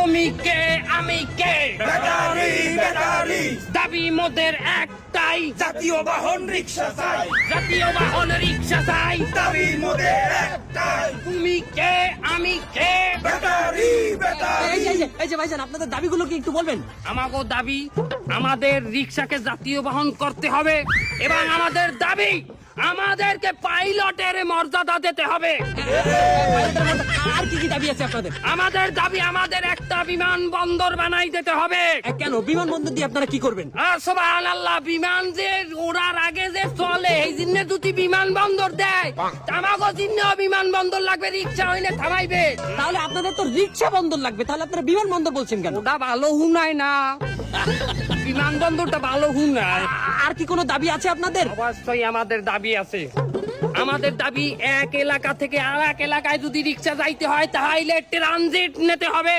তুমি কে আমি কে battery battery দাবি মোদের একটাই, জাতীয় বাহন রিক্সা চাই, জাতীয় বাহন রিক্সা চাই। দাবি মোদের একটাই, তুমি কে আমি কে ব্যাটারি ব্যাটারি। এই যে ভাইজান, আপনাদের দাবিগুলো কি একটু বলবেন? আমাগো দাবি আমাদের রিক্সাকে জাতীয় বাহন করতে হবে এবং আমাদের দাবি আমাদেরকে পাইলটের মর্যাদা দিতে হবে। আর কি কি দাবি আছে আপনাদের? আমাদের দাবি আমাদের একটা বিমানবন্দর বানাই দিতে হবে। কেন বিমানবন্দর দিয়ে আপনারা কি করবেন? সুবহানাল্লাহ, বিমান যে ওড়ার আগে যে চলে এই জন্য দুটি বিমানবন্দর দেয়, আমাগো জন্য বিমানবন্দর লাগবে, রিক্সা হইলে থামাইবে। তাহলে আপনাদের তো রিক্সা বন্দর লাগবে, তাহলে আপনারা বিমানবন্দর বলছেন কেন? ওটা ভালো হুনায় না, বিমানবন্দরটা ভালো হুনায়। আর কি কোনো দাবি আছে আপনাদের? অবশ্যই আমাদের দাবি আছে। আমাদের দাবি এক এলাকা থেকে আর এক এলাকায় যদি রিক্সা যাইতে হয় তাহলে ট্রানজিট নিতে হবে।